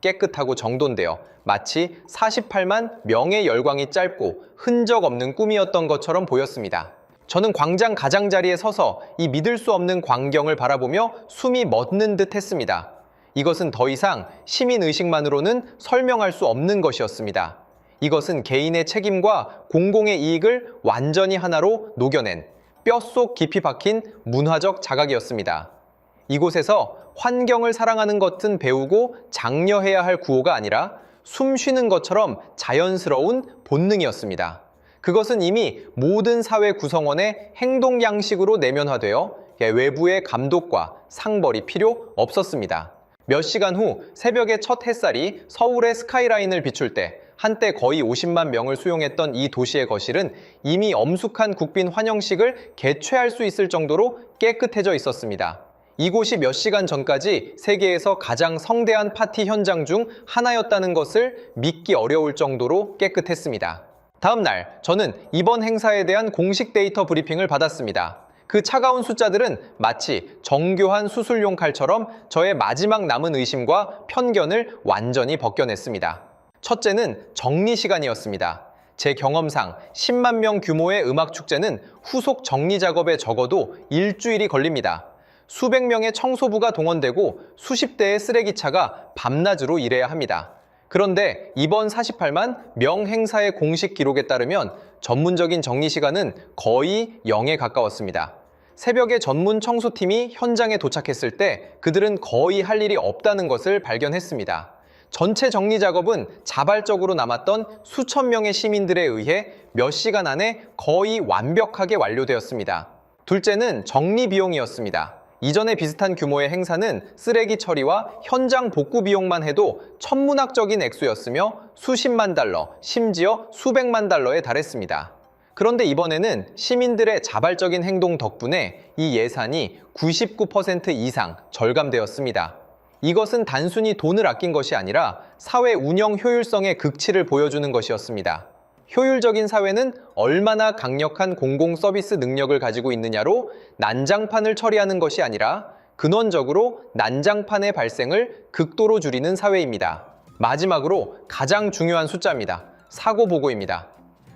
깨끗하고 정돈되어 마치 48만 명의 열광이 짧고 흔적 없는 꿈이었던 것처럼 보였습니다. 저는 광장 가장자리에 서서 이 믿을 수 없는 광경을 바라보며 숨이 멎는 듯 했습니다. 이것은 더 이상 시민의식만으로는 설명할 수 없는 것이었습니다. 이것은 개인의 책임과 공공의 이익을 완전히 하나로 녹여낸 뼛속 깊이 박힌 문화적 자각이었습니다. 이곳에서 환경을 사랑하는 것은 배우고 장려해야 할 구호가 아니라 숨 쉬는 것처럼 자연스러운 본능이었습니다. 그것은 이미 모든 사회 구성원의 행동 양식으로 내면화되어 외부의 감독과 상벌이 필요 없었습니다. 몇 시간 후 새벽의 첫 햇살이 서울의 스카이라인을 비출 때 한때 거의 50만 명을 수용했던 이 도시의 거실은 이미 엄숙한 국빈 환영식을 개최할 수 있을 정도로 깨끗해져 있었습니다. 이곳이 몇 시간 전까지 세계에서 가장 성대한 파티 현장 중 하나였다는 것을 믿기 어려울 정도로 깨끗했습니다. 다음 날, 저는 이번 행사에 대한 공식 데이터 브리핑을 받았습니다. 그 차가운 숫자들은 마치 정교한 수술용 칼처럼 저의 마지막 남은 의심과 편견을 완전히 벗겨냈습니다. 첫째는 정리 시간이었습니다. 제 경험상 10만 명 규모의 음악축제는 후속 정리 작업에 적어도 일주일이 걸립니다. 수백 명의 청소부가 동원되고 수십 대의 쓰레기차가 밤낮으로 일해야 합니다. 그런데 이번 48만 명 행사의 공식 기록에 따르면 전문적인 정리 시간은 거의 0에 가까웠습니다. 새벽에 전문 청소팀이 현장에 도착했을 때 그들은 거의 할 일이 없다는 것을 발견했습니다. 전체 정리 작업은 자발적으로 남았던 수천 명의 시민들에 의해 몇 시간 안에 거의 완벽하게 완료되었습니다. 둘째는 정리 비용이었습니다. 이전에 비슷한 규모의 행사는 쓰레기 처리와 현장 복구 비용만 해도 천문학적인 액수였으며 수십만 달러, 심지어 수백만 달러에 달했습니다. 그런데 이번에는 시민들의 자발적인 행동 덕분에 이 예산이 99% 이상 절감되었습니다. 이것은 단순히 돈을 아낀 것이 아니라 사회 운영 효율성의 극치를 보여주는 것이었습니다. 효율적인 사회는 얼마나 강력한 공공 서비스 능력을 가지고 있느냐로 난장판을 처리하는 것이 아니라 근원적으로 난장판의 발생을 극도로 줄이는 사회입니다. 마지막으로 가장 중요한 숫자입니다. 사고 보고입니다.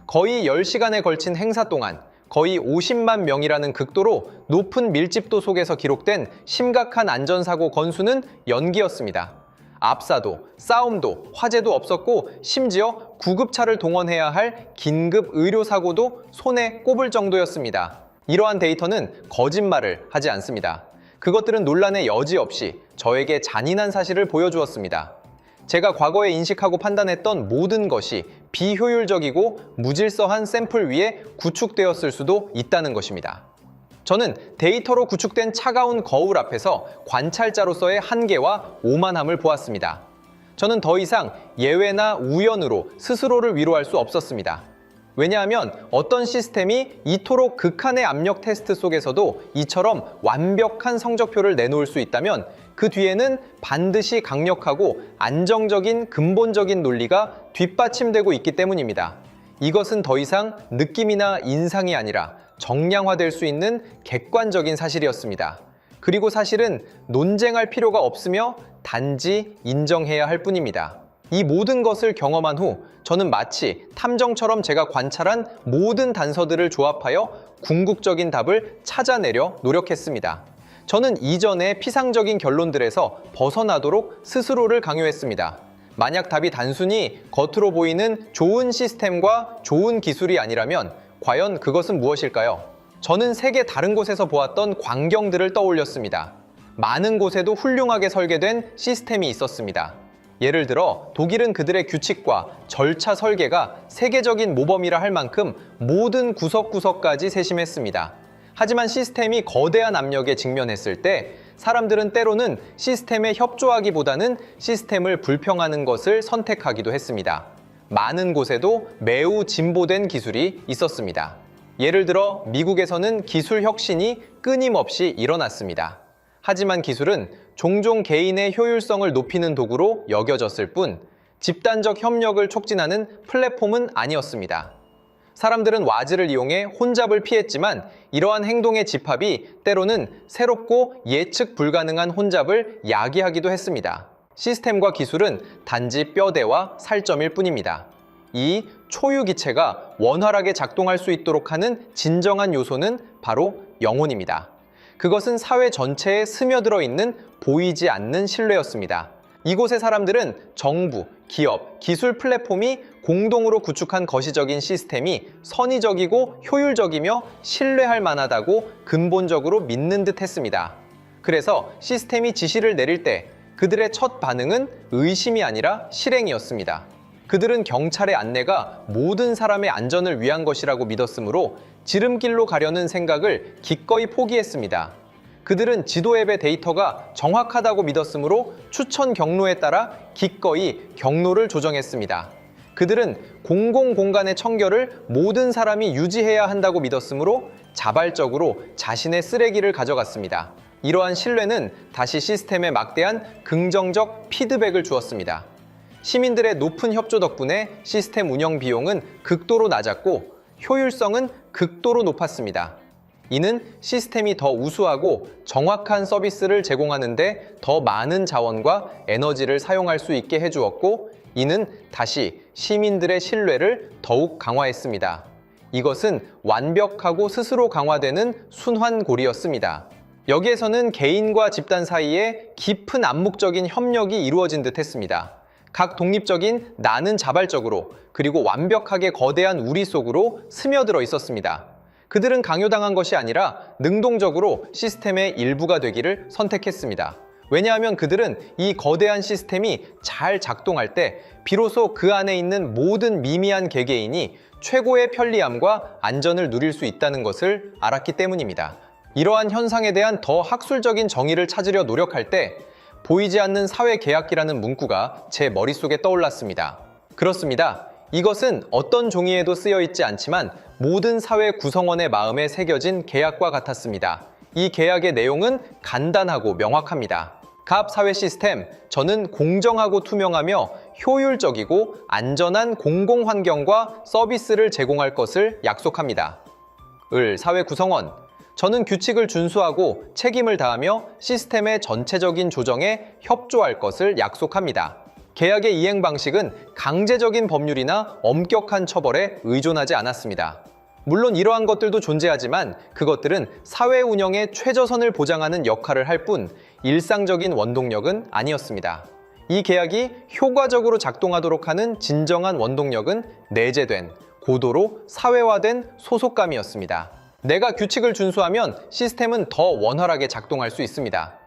거의 10시간에 걸친 행사 동안 거의 50만 명이라는 극도로 높은 밀집도 속에서 기록된 심각한 안전사고 건수는 연기였습니다. 압사도, 싸움도, 화재도 없었고 심지어 구급차를 동원해야 할 긴급 의료사고도 손에 꼽을 정도였습니다. 이러한 데이터는 거짓말을 하지 않습니다. 그것들은 논란의 여지 없이 저에게 잔인한 사실을 보여주었습니다. 제가 과거에 인식하고 판단했던 모든 것이 비효율적이고 무질서한 샘플 위에 구축되었을 수도 있다는 것입니다. 저는 데이터로 구축된 차가운 거울 앞에서 관찰자로서의 한계와 오만함을 보았습니다. 저는 더 이상 예외나 우연으로 스스로를 위로할 수 없었습니다. 왜냐하면 어떤 시스템이 이토록 극한의 압력 테스트 속에서도 이처럼 완벽한 성적표를 내놓을 수 있다면 그 뒤에는 반드시 강력하고 안정적인 근본적인 논리가 뒷받침되고 있기 때문입니다. 이것은 더 이상 느낌이나 인상이 아니라 정량화될 수 있는 객관적인 사실이었습니다. 그리고 사실은 논쟁할 필요가 없으며 단지 인정해야 할 뿐입니다. 이 모든 것을 경험한 후 저는 마치 탐정처럼 제가 관찰한 모든 단서들을 조합하여 궁극적인 답을 찾아내려 노력했습니다. 저는 이전의 피상적인 결론들에서 벗어나도록 스스로를 강요했습니다. 만약 답이 단순히 겉으로 보이는 좋은 시스템과 좋은 기술이 아니라면 과연 그것은 무엇일까요? 저는 세계 다른 곳에서 보았던 광경들을 떠올렸습니다. 많은 곳에도 훌륭하게 설계된 시스템이 있었습니다. 예를 들어 독일은 그들의 규칙과 절차 설계가 세계적인 모범이라 할 만큼 모든 구석구석까지 세심했습니다. 하지만 시스템이 거대한 압력에 직면했을 때 사람들은 때로는 시스템에 협조하기보다는 시스템을 불평하는 것을 선택하기도 했습니다. 많은 곳에도 매우 진보된 기술이 있었습니다. 예를 들어 미국에서는 기술 혁신이 끊임없이 일어났습니다. 하지만 기술은 종종 개인의 효율성을 높이는 도구로 여겨졌을 뿐 집단적 협력을 촉진하는 플랫폼은 아니었습니다. 사람들은 와즈를 이용해 혼잡을 피했지만 이러한 행동의 집합이 때로는 새롭고 예측 불가능한 혼잡을 야기하기도 했습니다. 시스템과 기술은 단지 뼈대와 살점일 뿐입니다. 이 초유기체가 원활하게 작동할 수 있도록 하는 진정한 요소는 바로 영혼입니다. 그것은 사회 전체에 스며들어 있는 보이지 않는 신뢰였습니다. 이곳의 사람들은 정부, 기업, 기술 플랫폼이 공동으로 구축한 거시적인 시스템이 선의적이고 효율적이며 신뢰할 만하다고 근본적으로 믿는 듯 했습니다. 그래서 시스템이 지시를 내릴 때 그들의 첫 반응은 의심이 아니라 실행이었습니다. 그들은 경찰의 안내가 모든 사람의 안전을 위한 것이라고 믿었으므로 지름길로 가려는 생각을 기꺼이 포기했습니다. 그들은 지도 앱의 데이터가 정확하다고 믿었으므로 추천 경로에 따라 기꺼이 경로를 조정했습니다. 그들은 공공공간의 청결을 모든 사람이 유지해야 한다고 믿었으므로 자발적으로 자신의 쓰레기를 가져갔습니다. 이러한 신뢰는 다시 시스템에 막대한 긍정적 피드백을 주었습니다. 시민들의 높은 협조 덕분에 시스템 운영 비용은 극도로 낮았고 효율성은 극도로 높았습니다. 이는 시스템이 더 우수하고 정확한 서비스를 제공하는 데 더 많은 자원과 에너지를 사용할 수 있게 해주었고, 이는 다시 시민들의 신뢰를 더욱 강화했습니다. 이것은 완벽하고 스스로 강화되는 순환고리였습니다. 여기에서는 개인과 집단 사이에 깊은 암묵적인 협력이 이루어진 듯 했습니다. 각 독립적인 나는 자발적으로 그리고 완벽하게 거대한 우리 속으로 스며들어 있었습니다. 그들은 강요당한 것이 아니라 능동적으로 시스템의 일부가 되기를 선택했습니다. 왜냐하면 그들은 이 거대한 시스템이 잘 작동할 때 비로소 그 안에 있는 모든 미미한 개개인이 최고의 편리함과 안전을 누릴 수 있다는 것을 알았기 때문입니다. 이러한 현상에 대한 더 학술적인 정의를 찾으려 노력할 때 보이지 않는 사회 계약이라는 문구가 제 머릿속에 떠올랐습니다. 그렇습니다. 이것은 어떤 종이에도 쓰여 있지 않지만 모든 사회 구성원의 마음에 새겨진 계약과 같았습니다. 이 계약의 내용은 간단하고 명확합니다. 갑 사회 시스템, 저는 공정하고 투명하며 효율적이고 안전한 공공환경과 서비스를 제공할 것을 약속합니다. 을 사회 구성원, 저는 규칙을 준수하고 책임을 다하며 시스템의 전체적인 조정에 협조할 것을 약속합니다. 계약의 이행 방식은 강제적인 법률이나 엄격한 처벌에 의존하지 않았습니다. 물론 이러한 것들도 존재하지만 그것들은 사회 운영의 최저선을 보장하는 역할을 할 뿐 일상적인 원동력은 아니었습니다. 이 계약이 효과적으로 작동하도록 하는 진정한 원동력은 내재된, 고도로 사회화된 소속감이었습니다. 내가 규칙을 준수하면 시스템은 더 원활하게 작동할 수 있습니다.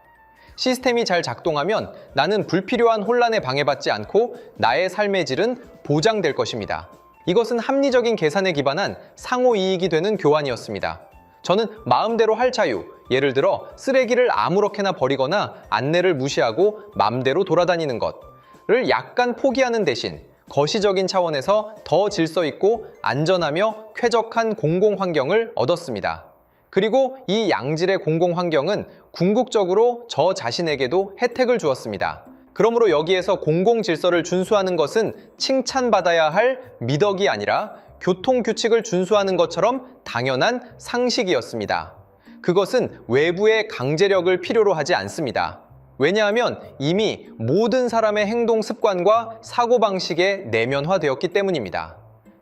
시스템이 잘 작동하면 나는 불필요한 혼란에 방해받지 않고 나의 삶의 질은 보장될 것입니다. 이것은 합리적인 계산에 기반한 상호이익이 되는 교환이었습니다. 저는 마음대로 할 자유, 예를 들어 쓰레기를 아무렇게나 버리거나 안내를 무시하고 맘대로 돌아다니는 것을 약간 포기하는 대신 거시적인 차원에서 더 질서 있고 안전하며 쾌적한 공공환경을 얻었습니다. 그리고 이 양질의 공공환경은 궁극적으로 저 자신에게도 혜택을 주었습니다. 그러므로 여기에서 공공질서를 준수하는 것은 칭찬받아야 할 미덕이 아니라 교통규칙을 준수하는 것처럼 당연한 상식이었습니다. 그것은 외부의 강제력을 필요로 하지 않습니다. 왜냐하면 이미 모든 사람의 행동 습관과 사고방식에 내면화되었기 때문입니다.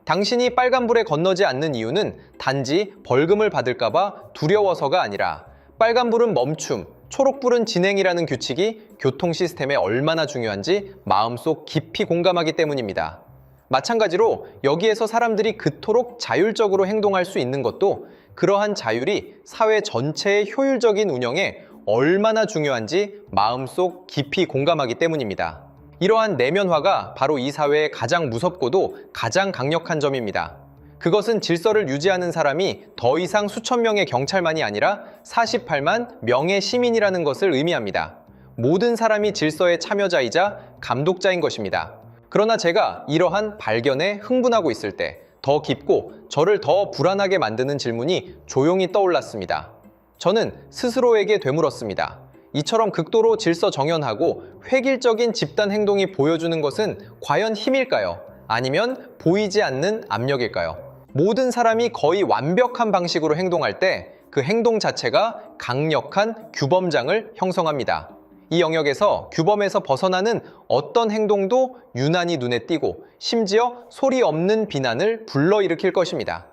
당신이 빨간불에 건너지 않는 이유는 단지 벌금을 받을까봐 두려워서가 아니라 빨간불은 멈춤, 초록불은 진행이라는 규칙이 교통 시스템에 얼마나 중요한지 마음속 깊이 공감하기 때문입니다. 마찬가지로 여기에서 사람들이 그토록 자율적으로 행동할 수 있는 것도 그러한 자율이 사회 전체의 효율적인 운영에 얼마나 중요한지 마음속 깊이 공감하기 때문입니다. 이러한 내면화가 바로 이 사회의 가장 무섭고도 가장 강력한 점입니다. 그것은 질서를 유지하는 사람이 더 이상 수천 명의 경찰만이 아니라 48만 명의 시민이라는 것을 의미합니다. 모든 사람이 질서의 참여자이자 감독자인 것입니다. 그러나 제가 이러한 발견에 흥분하고 있을 때 더 깊고 저를 더 불안하게 만드는 질문이 조용히 떠올랐습니다. 저는 스스로에게 되물었습니다. 이처럼 극도로 질서 정연하고 획일적인 집단 행동이 보여주는 것은 과연 힘일까요? 아니면 보이지 않는 압력일까요? 모든 사람이 거의 완벽한 방식으로 행동할 때 그 행동 자체가 강력한 규범장을 형성합니다. 이 영역에서 규범에서 벗어나는 어떤 행동도 유난히 눈에 띄고 심지어 소리 없는 비난을 불러일으킬 것입니다.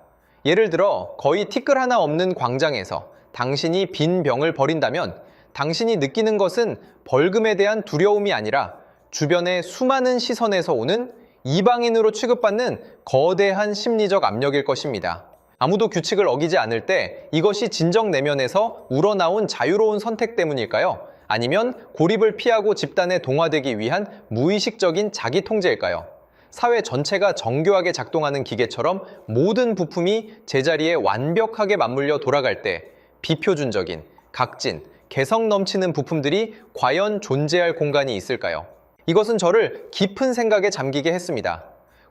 예를 들어 거의 티끌 하나 없는 광장에서 당신이 빈 병을 버린다면 당신이 느끼는 것은 벌금에 대한 두려움이 아니라 주변의 수많은 시선에서 오는 이방인으로 취급받는 거대한 심리적 압력일 것입니다. 아무도 규칙을 어기지 않을 때 이것이 진정 내면에서 우러나온 자유로운 선택 때문일까요? 아니면 고립을 피하고 집단에 동화되기 위한 무의식적인 자기 통제일까요? 사회 전체가 정교하게 작동하는 기계처럼 모든 부품이 제자리에 완벽하게 맞물려 돌아갈 때 비표준적인, 각진, 개성 넘치는 부품들이 과연 존재할 공간이 있을까요? 이것은 저를 깊은 생각에 잠기게 했습니다.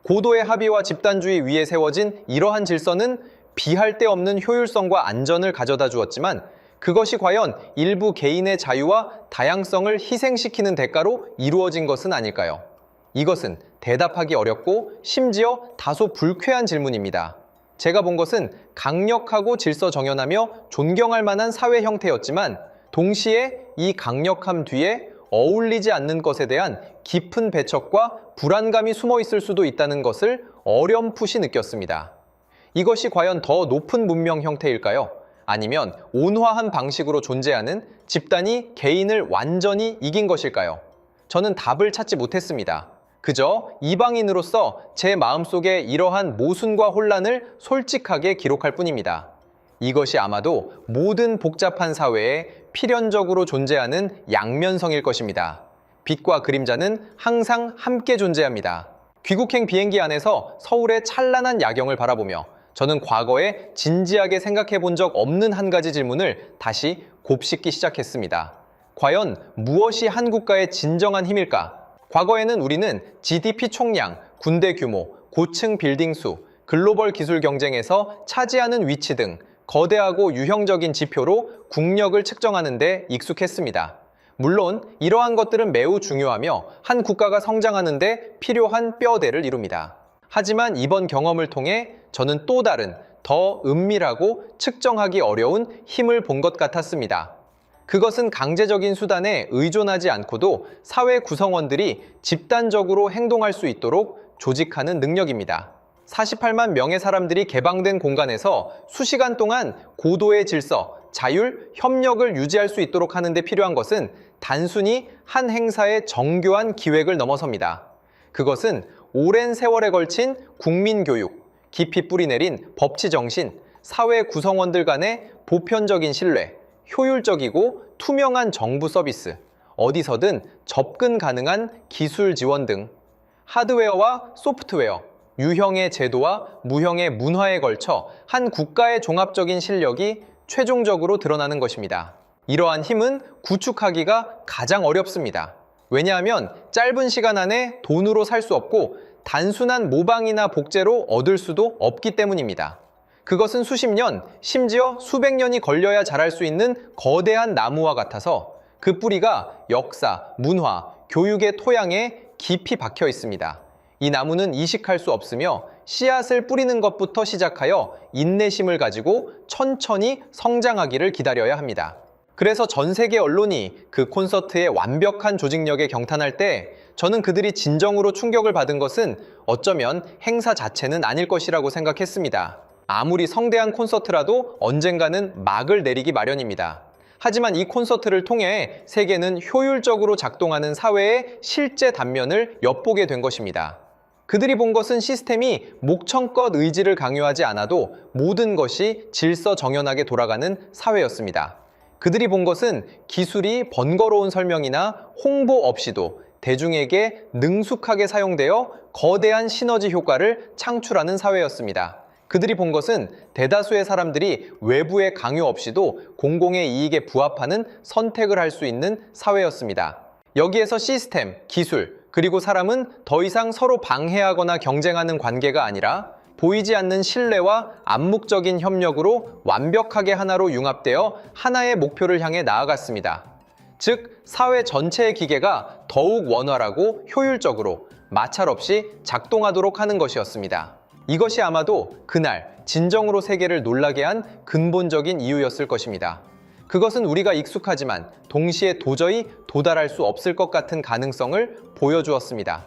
고도의 합의와 집단주의 위에 세워진 이러한 질서는 비할 데 없는 효율성과 안전을 가져다 주었지만 그것이 과연 일부 개인의 자유와 다양성을 희생시키는 대가로 이루어진 것은 아닐까요? 이것은 대답하기 어렵고 심지어 다소 불쾌한 질문입니다. 제가 본 것은 강력하고 질서 정연하며 존경할 만한 사회 형태였지만 동시에 이 강력함 뒤에 어울리지 않는 것에 대한 깊은 배척과 불안감이 숨어 있을 수도 있다는 것을 어렴풋이 느꼈습니다. 이것이 과연 더 높은 문명 형태일까요? 아니면 온화한 방식으로 존재하는 집단이 개인을 완전히 이긴 것일까요? 저는 답을 찾지 못했습니다. 그저 이방인으로서 제 마음속에 이러한 모순과 혼란을 솔직하게 기록할 뿐입니다. 이것이 아마도 모든 복잡한 사회에 필연적으로 존재하는 양면성일 것입니다. 빛과 그림자는 항상 함께 존재합니다. 귀국행 비행기 안에서 서울의 찬란한 야경을 바라보며 저는 과거에 진지하게 생각해 본 적 없는 한 가지 질문을 다시 곱씹기 시작했습니다. 과연 무엇이 한 국가의 진정한 힘일까? 과거에는 우리는 GDP 총량, 군대 규모, 고층 빌딩 수, 글로벌 기술 경쟁에서 차지하는 위치 등 거대하고 유형적인 지표로 국력을 측정하는 데 익숙했습니다. 물론 이러한 것들은 매우 중요하며 한 국가가 성장하는 데 필요한 뼈대를 이룹니다. 하지만 이번 경험을 통해 저는 또 다른, 더 은밀하고 측정하기 어려운 힘을 본 것 같았습니다. 그것은 강제적인 수단에 의존하지 않고도 사회 구성원들이 집단적으로 행동할 수 있도록 조직하는 능력입니다. 48만 명의 사람들이 개방된 공간에서 수시간 동안 고도의 질서, 자율, 협력을 유지할 수 있도록 하는 데 필요한 것은 단순히 한 행사의 정교한 기획을 넘어섭니다. 그것은 오랜 세월에 걸친 국민교육, 깊이 뿌리내린 법치 정신, 사회 구성원들 간의 보편적인 신뢰, 효율적이고 투명한 정부 서비스, 어디서든 접근 가능한 기술 지원 등 하드웨어와 소프트웨어, 유형의 제도와 무형의 문화에 걸쳐 한 국가의 종합적인 실력이 최종적으로 드러나는 것입니다. 이러한 힘은 구축하기가 가장 어렵습니다. 왜냐하면 짧은 시간 안에 돈으로 살 수 없고 단순한 모방이나 복제로 얻을 수도 없기 때문입니다. 그것은 수십 년, 심지어 수백 년이 걸려야 자랄 수 있는 거대한 나무와 같아서 그 뿌리가 역사, 문화, 교육의 토양에 깊이 박혀 있습니다. 이 나무는 이식할 수 없으며 씨앗을 뿌리는 것부터 시작하여 인내심을 가지고 천천히 성장하기를 기다려야 합니다. 그래서 전 세계 언론이 그 콘서트의 완벽한 조직력에 경탄할 때 저는 그들이 진정으로 충격을 받은 것은 어쩌면 행사 자체는 아닐 것이라고 생각했습니다. 아무리 성대한 콘서트라도 언젠가는 막을 내리기 마련입니다. 하지만 이 콘서트를 통해 세계는 효율적으로 작동하는 사회의 실제 단면을 엿보게 된 것입니다. 그들이 본 것은 시스템이 목청껏 의지를 강요하지 않아도 모든 것이 질서정연하게 돌아가는 사회였습니다. 그들이 본 것은 기술이 번거로운 설명이나 홍보 없이도 대중에게 능숙하게 사용되어 거대한 시너지 효과를 창출하는 사회였습니다. 그들이 본 것은 대다수의 사람들이 외부의 강요 없이도 공공의 이익에 부합하는 선택을 할 수 있는 사회였습니다. 여기에서 시스템, 기술, 그리고 사람은 더 이상 서로 방해하거나 경쟁하는 관계가 아니라 보이지 않는 신뢰와 암묵적인 협력으로 완벽하게 하나로 융합되어 하나의 목표를 향해 나아갔습니다. 즉, 사회 전체의 기계가 더욱 원활하고 효율적으로 마찰 없이 작동하도록 하는 것이었습니다. 이것이 아마도 그날 진정으로 세계를 놀라게 한 근본적인 이유였을 것입니다. 그것은 우리가 익숙하지만 동시에 도저히 도달할 수 없을 것 같은 가능성을 보여주었습니다.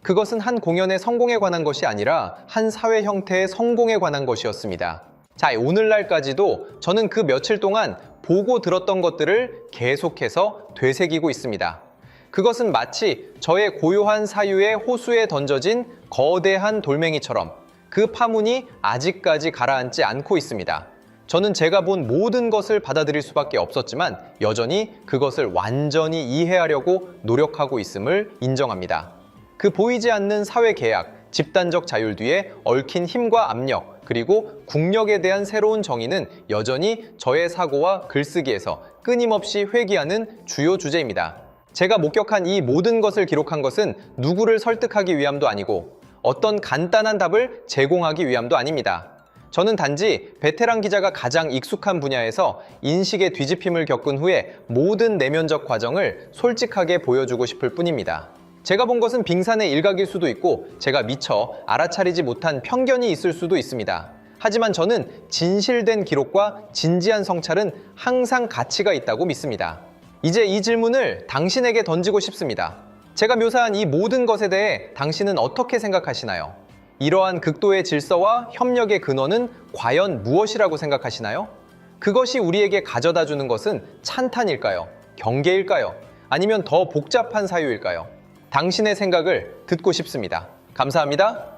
그것은 한 공연의 성공에 관한 것이 아니라 한 사회 형태의 성공에 관한 것이었습니다. 자, 오늘날까지도 저는 그 며칠 동안 보고 들었던 것들을 계속해서 되새기고 있습니다. 그것은 마치 저의 고요한 사유의 호수에 던져진 거대한 돌멩이처럼 그 파문이 아직까지 가라앉지 않고 있습니다. 저는 제가 본 모든 것을 받아들일 수밖에 없었지만 여전히 그것을 완전히 이해하려고 노력하고 있음을 인정합니다. 그 보이지 않는 사회 계약, 집단적 자율 뒤에 얽힌 힘과 압력, 그리고 국력에 대한 새로운 정의는 여전히 저의 사고와 글쓰기에서 끊임없이 회귀하는 주요 주제입니다. 제가 목격한 이 모든 것을 기록한 것은 누구를 설득하기 위함도 아니고 어떤 간단한 답을 제공하기 위함도 아닙니다. 저는 단지 베테랑 기자가 가장 익숙한 분야에서 인식의 뒤집힘을 겪은 후에 모든 내면적 과정을 솔직하게 보여주고 싶을 뿐입니다. 제가 본 것은 빙산의 일각일 수도 있고 제가 미처 알아차리지 못한 편견이 있을 수도 있습니다. 하지만 저는 진실된 기록과 진지한 성찰은 항상 가치가 있다고 믿습니다. 이제 이 질문을 당신에게 던지고 싶습니다. 제가 묘사한 이 모든 것에 대해 당신은 어떻게 생각하시나요? 이러한 극도의 질서와 협력의 근원은 과연 무엇이라고 생각하시나요? 그것이 우리에게 가져다 주는 것은 찬탄일까요? 경계일까요? 아니면 더 복잡한 사유일까요? 당신의 생각을 듣고 싶습니다. 감사합니다.